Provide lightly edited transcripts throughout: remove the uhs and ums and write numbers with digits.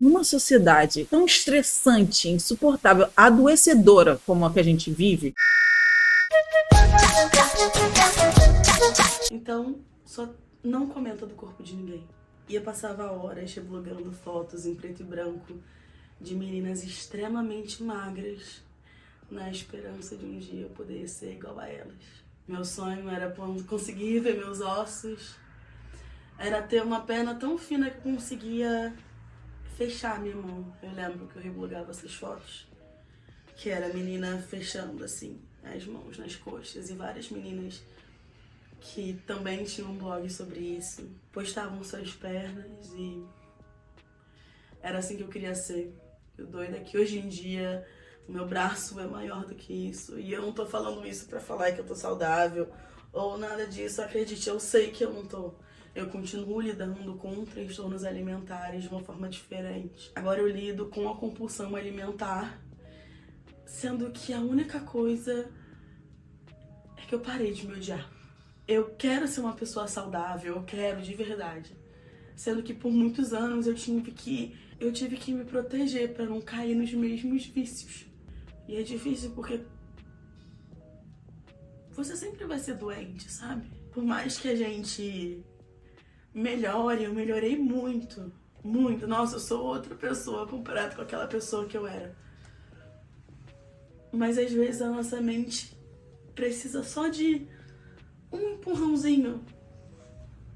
Numa sociedade tão estressante, insuportável, adoecedora como a que a gente vive. Então, só não comenta do corpo de ninguém. E eu passava horas reblogando fotos em preto e branco de meninas extremamente magras, na esperança de um dia eu poder ser igual a elas. Meu sonho era conseguir ver meus ossos, era ter uma perna tão fina que eu conseguia fechar minha mão. Eu lembro que eu reblogava essas fotos, que era a menina fechando assim as mãos nas coxas, e várias meninas que também tinham um blog sobre isso postavam suas pernas, e era assim que eu queria ser. O doido é que hoje em dia o meu braço é maior do que isso, e eu não tô falando isso pra falar que eu tô saudável ou nada disso. Acredite, eu sei que eu não tô. Eu continuo lidando com transtornos alimentares de uma forma diferente. Agora eu lido com a compulsão alimentar, sendo que a única coisa é que eu parei de me odiar. Eu quero ser uma pessoa saudável, eu quero de verdade. Sendo que por muitos anos eu tive que me proteger para não cair nos mesmos vícios. E é difícil porque você sempre vai ser doente, sabe? Por mais que a gente melhore, eu melhorei muito, muito. Nossa, eu sou outra pessoa comparado com aquela pessoa que eu era. Mas às vezes a nossa mente precisa só de um empurrãozinho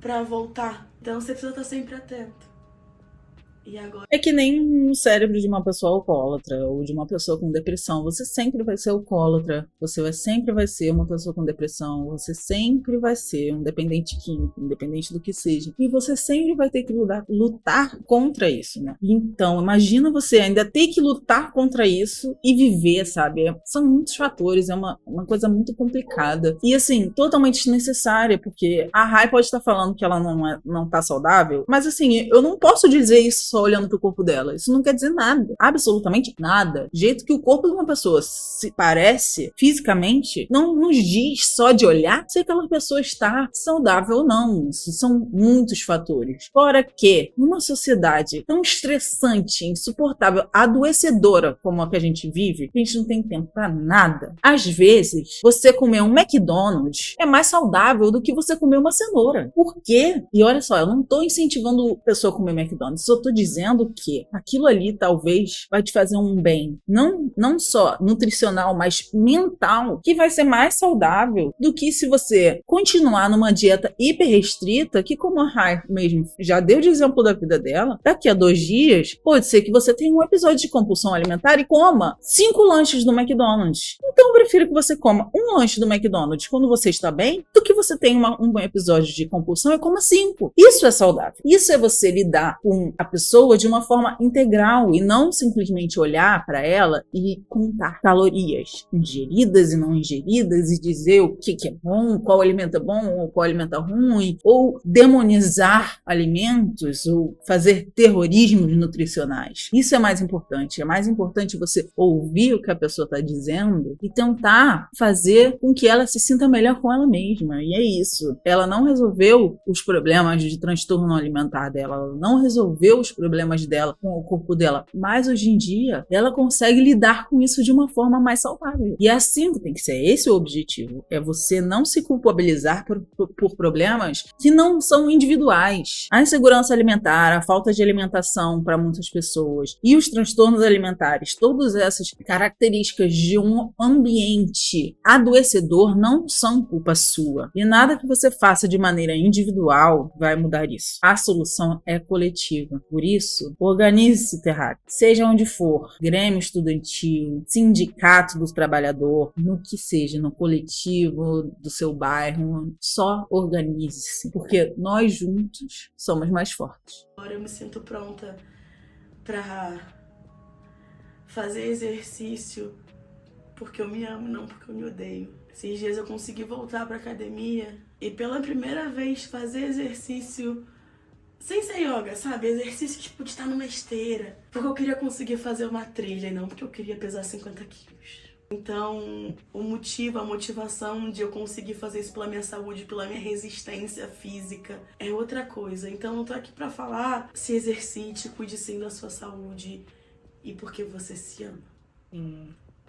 pra voltar. Então você precisa estar sempre atento. E agora? É que nem o cérebro de uma pessoa alcoólatra ou de uma pessoa com depressão. Você sempre vai ser alcoólatra, você sempre vai ser uma pessoa com depressão, você sempre vai ser um dependente químico, independente do que seja. E você sempre vai ter que lutar contra isso, né? Então, imagina você ainda ter que lutar contra isso e viver, sabe? São muitos fatores, é uma coisa muito complicada. E assim, totalmente desnecessária, porque a Rai pode estar falando que ela não tá saudável, mas assim, eu não posso dizer isso só olhando pro corpo dela. Isso não quer dizer nada. Absolutamente nada. Do jeito que o corpo de uma pessoa se parece fisicamente, não nos diz só de olhar se aquela pessoa está saudável ou não. Isso são muitos fatores. Fora que, numa sociedade tão estressante, insuportável, adoecedora como a que a gente vive, a gente não tem tempo pra nada. Às vezes, você comer um McDonald's é mais saudável do que você comer uma cenoura. Por quê? E olha só, eu não tô incentivando a pessoa a comer McDonald's, eu tô dizendo que aquilo ali talvez vai te fazer um bem, não só nutricional, mas mental, que vai ser mais saudável do que se você continuar numa dieta hiper restrita, que como a Rai mesmo já deu de exemplo da vida dela, daqui a 2 dias, pode ser que você tenha um episódio de compulsão alimentar e coma 5 lanches do McDonald's. Então eu prefiro que você coma um lanche do McDonald's quando você está bem, do que você tenha um episódio de compulsão e coma 5. Isso é saudável. Isso é você lidar com a pessoa de uma forma integral e não simplesmente olhar para ela e contar calorias ingeridas e não ingeridas e dizer o que é bom, qual alimento é bom ou qual alimento é ruim, ou demonizar alimentos ou fazer terrorismos nutricionais. Isso é mais importante. É mais importante você ouvir o que a pessoa está dizendo e tentar fazer com que ela se sinta melhor com ela mesma. E é isso. Ela não resolveu os problemas de transtorno alimentar dela, ela não resolveu os problemas dela com o corpo dela, mas hoje em dia ela consegue lidar com isso de uma forma mais saudável. E é assim que tem que ser. Esse é o objetivo, é você não se culpabilizar por problemas que não são individuais. A insegurança alimentar, a falta de alimentação para muitas pessoas e os transtornos alimentares, todas essas características de um ambiente adoecedor não são culpa sua, e nada que você faça de maneira individual vai mudar isso. A solução é coletiva. Por isso, organize-se, terráqueo. Seja onde for, grêmio estudantil, sindicato do trabalhador, no que seja, no coletivo do seu bairro, só organize-se, porque nós juntos somos mais fortes. Agora eu me sinto pronta pra fazer exercício porque eu me amo, não porque eu me odeio. Esses dias eu consegui voltar pra academia e pela primeira vez fazer exercício sem ser yoga, sabe? Exercício tipo de estar numa esteira. Porque eu queria conseguir fazer uma trilha e não porque eu queria pesar 50 quilos. Então, o motivo, a motivação de eu conseguir fazer isso pela minha saúde, pela minha resistência física, é outra coisa. Então, eu não tô aqui pra falar, se exercite, cuide sim da sua saúde, e porque você se ama.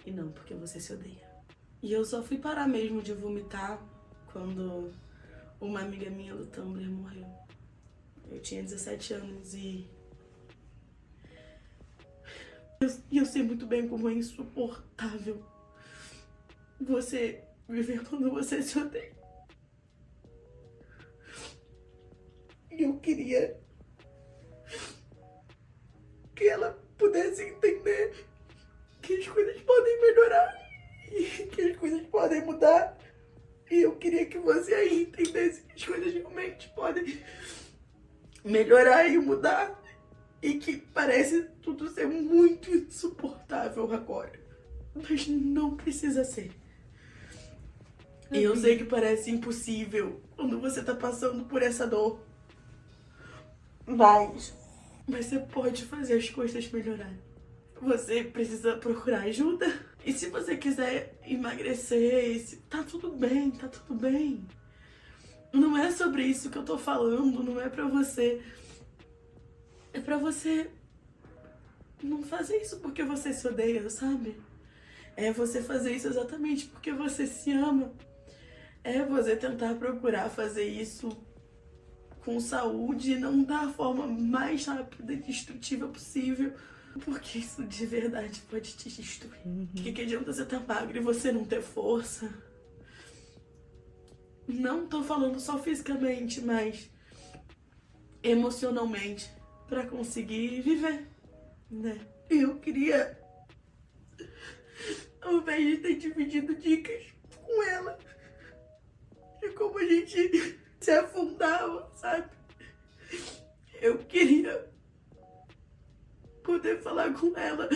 E não porque você se odeia. E eu só fui parar mesmo de vomitar quando uma amiga minha do Tumblr morreu. Eu tinha 17 anos e eu sei muito bem como é insuportável você viver quando você se odeia. E eu queria que ela pudesse entender que as coisas podem melhorar e que as coisas podem mudar. E eu queria que você aí entendesse que as coisas realmente podem melhorar e mudar. E que parece tudo ser muito insuportável agora. Mas não precisa ser. E eu sei que parece impossível quando você tá passando por essa dor. Mas você pode fazer as coisas melhorarem. Você precisa procurar ajuda. E se você quiser emagrecer, tá tudo bem, tá tudo bem. Não é sobre isso que eu tô falando, não é pra você. É pra você não fazer isso porque você se odeia, sabe? É você fazer isso exatamente porque você se ama. É você tentar procurar fazer isso com saúde e não da forma mais rápida e destrutiva possível. Porque isso de verdade pode te destruir. Que adianta você estar magro e você não ter força? Não tô falando só fisicamente, mas emocionalmente, pra conseguir viver, né? Eu queria, ao invés de ter dividido dicas com ela, de como a gente se afundava, sabe? Eu queria poder falar com ela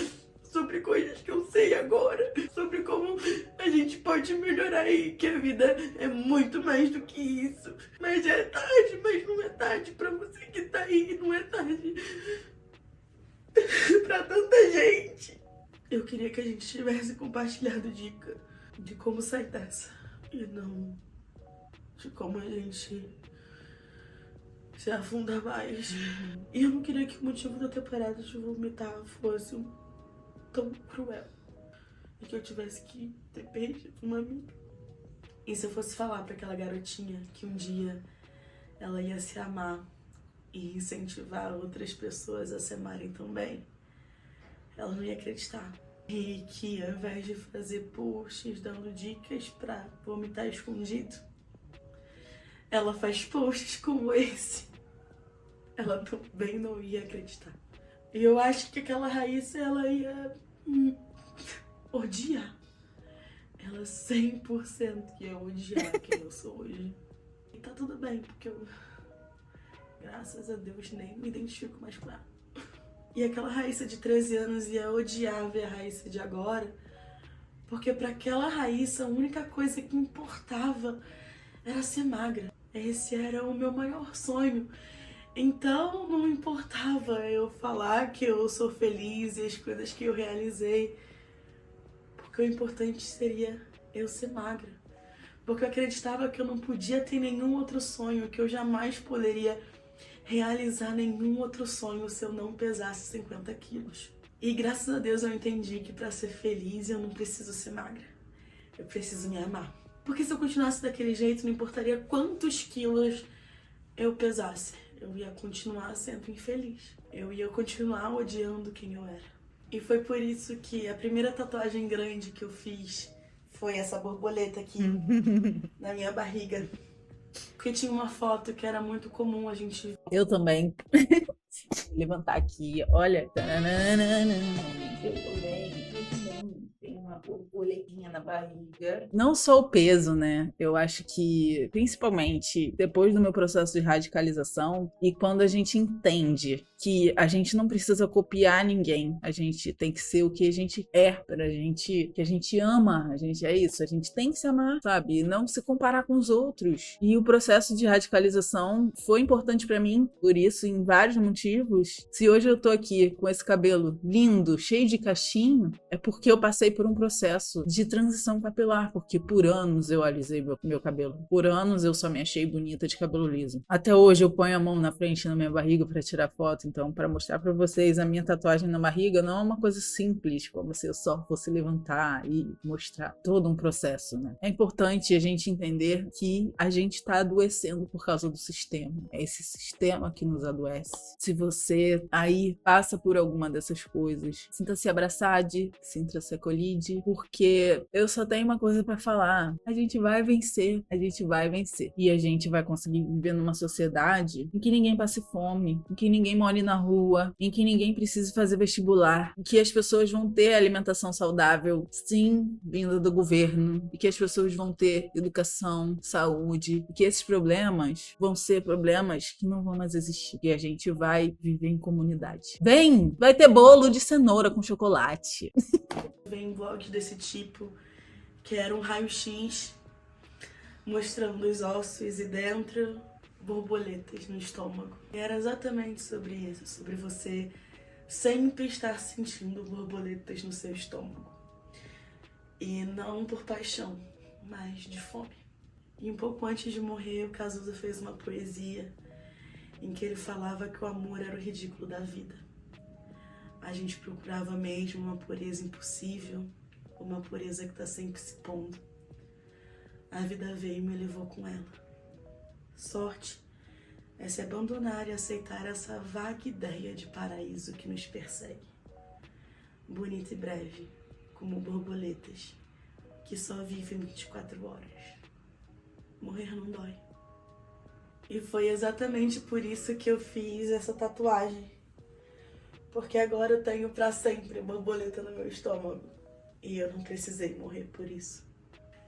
sobre coisas que eu sei agora, sobre como a gente pode melhorar e que a vida é muito mais do que isso. Mas é tarde, mas não é tarde pra você que tá aí, não é tarde pra tanta gente. Eu queria que a gente tivesse compartilhado dica de como sair dessa e não de como a gente se afunda mais. E eu não queria que o motivo de eu ter parado de vomitar fosse tão cruel e que eu tivesse que ter perdido uma amiga. E se eu fosse falar pra aquela garotinha que um dia ela ia se amar e incentivar outras pessoas a se amarem também, ela não ia acreditar. E que ao invés de fazer posts dando dicas pra vomitar escondido, ela faz posts como esse, ela também não ia acreditar. E eu acho que aquela Raíssa, ela ia odiar. Ela 100% ia odiar quem eu sou hoje. E tá tudo bem, porque eu, graças a Deus, nem me identifico mais com ela. E aquela Raíssa de 13 anos ia odiar ver a Raíssa de agora, porque pra aquela Raíssa a única coisa que importava era ser magra. Esse era o meu maior sonho. Então não importava eu falar que eu sou feliz e as coisas que eu realizei, porque o importante seria eu ser magra. Porque eu acreditava que eu não podia ter nenhum outro sonho, que eu jamais poderia realizar nenhum outro sonho se eu não pesasse 50 quilos. E graças a Deus eu entendi que pra ser feliz eu não preciso ser magra. Eu preciso me amar. Porque se eu continuasse daquele jeito, não importaria quantos quilos eu pesasse, eu ia continuar sendo infeliz. Eu ia continuar odiando quem eu era. E foi por isso que a primeira tatuagem grande que eu fiz foi essa borboleta aqui na minha barriga. Porque tinha uma foto que era muito comum a gente ver. Eu também. Vou levantar aqui, olha. Eu também. Tem uma borboletinha na barriga. Não só o peso, né? Eu acho que, principalmente depois do meu processo de radicalização, e quando a gente entende que a gente não precisa copiar ninguém, a gente tem que ser o que a gente é pra gente, que a gente ama, a gente é isso, a gente tem que se amar, sabe? E não se comparar com os outros. E o processo de radicalização foi importante pra mim, por isso, em vários motivos. Se hoje eu tô aqui com esse cabelo lindo, cheio de de cachinho, é porque eu passei por um processo de transição capilar, porque por anos eu alisei meu cabelo. Por anos eu só me achei bonita de cabelo liso. Até hoje eu ponho a mão na frente na minha barriga para tirar foto, então para mostrar para vocês, a minha tatuagem na barriga não é uma coisa simples, como se eu só fosse levantar e mostrar todo um processo, né? É importante a gente entender que a gente está adoecendo por causa do sistema. É esse sistema que nos adoece. Se você aí passa por alguma dessas coisas, sinta-se abraçado, sinta-se acolhido, porque eu só tenho uma coisa para falar: a gente vai vencer, a gente vai vencer. E a gente vai conseguir viver numa sociedade em que ninguém passe fome, em que ninguém more na rua, em que ninguém precise fazer vestibular, em que as pessoas vão ter alimentação saudável, sim, vinda do governo, e que as pessoas vão ter educação, saúde, e que esses problemas vão ser problemas que não vão mais existir, e a gente vai viver em comunidade. Vem! Vai ter bolo de cenoura com chocolate. Vem blogs desse tipo, que era um raio-x mostrando os ossos e dentro borboletas no estômago. E era exatamente sobre isso, sobre você sempre estar sentindo borboletas no seu estômago. E não por paixão, mas de fome. E um pouco antes de morrer, o Cazuza fez uma poesia em que ele falava que o amor era o ridículo da vida. A gente procurava mesmo uma pureza impossível, uma pureza que está sempre se pondo. A vida veio e me levou com ela. Sorte é se abandonar e aceitar essa vaga ideia de paraíso que nos persegue. Bonita e breve, como borboletas, que só vivem 24 horas. Morrer não dói. E foi exatamente por isso que eu fiz essa tatuagem. Porque agora eu tenho pra sempre borboleta no meu estômago. E eu não precisei morrer por isso.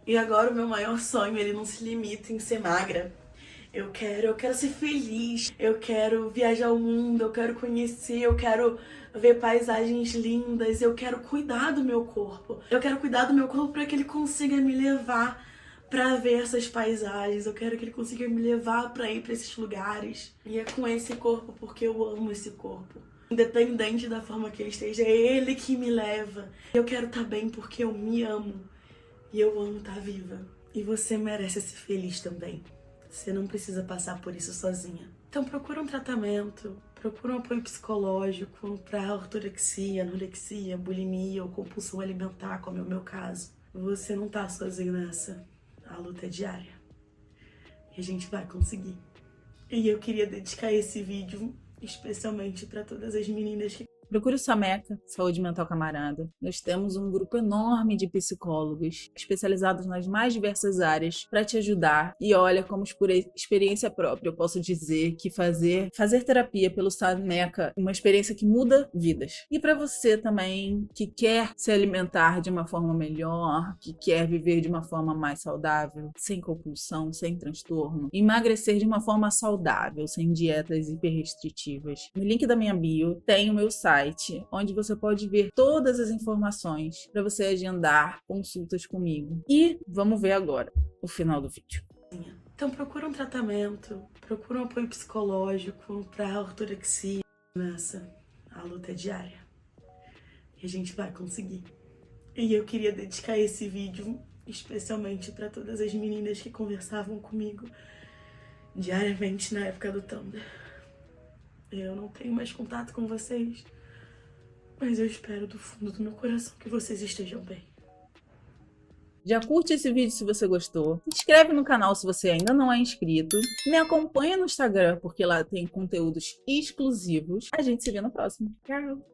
E agora o meu maior sonho, ele não se limita em ser magra. Eu quero ser feliz, eu quero viajar o mundo, eu quero conhecer, eu quero ver paisagens lindas, eu quero cuidar do meu corpo. Eu quero cuidar do meu corpo para que ele consiga me levar para ver essas paisagens, eu quero que ele consiga me levar para ir para esses lugares. E é com esse corpo porque eu amo esse corpo. Independente da forma que ele esteja, é ele que me leva. Eu quero estar bem porque eu me amo. E eu amo estar viva. E você merece ser feliz também. Você não precisa passar por isso sozinha. Então procura um tratamento, procura um apoio psicológico para ortorexia, anorexia, bulimia ou compulsão alimentar, como é o meu caso. Você não tá sozinho nessa. A luta é diária. E a gente vai conseguir. E eu queria dedicar esse vídeo especialmente para todas as meninas que... Procure o Sameca, Saúde Mental Camarada. Nós temos um grupo enorme de psicólogos especializados nas mais diversas áreas para te ajudar. E olha, como por experiência própria, eu posso dizer que fazer terapia pelo Sameca é uma experiência que muda vidas. E para você também que quer se alimentar de uma forma melhor, que quer viver de uma forma mais saudável, sem compulsão, sem transtorno, emagrecer de uma forma saudável, sem dietas hiperrestritivas. No link da minha bio tem o meu site, onde você pode ver todas as informações para você agendar consultas comigo. E vamos ver agora o final do vídeo. Então procura um tratamento, procura um apoio psicológico para ortorexia. A luta é diária. E a gente vai conseguir. E eu queria dedicar esse vídeo especialmente para todas as meninas que conversavam comigo diariamente na época do Tumblr. Eu não tenho mais contato com vocês, mas eu espero do fundo do meu coração que vocês estejam bem. Já curte esse vídeo se você gostou, se inscreve no canal se você ainda não é inscrito, me acompanha no Instagram porque lá tem conteúdos exclusivos. A gente se vê no próximo. Tchau!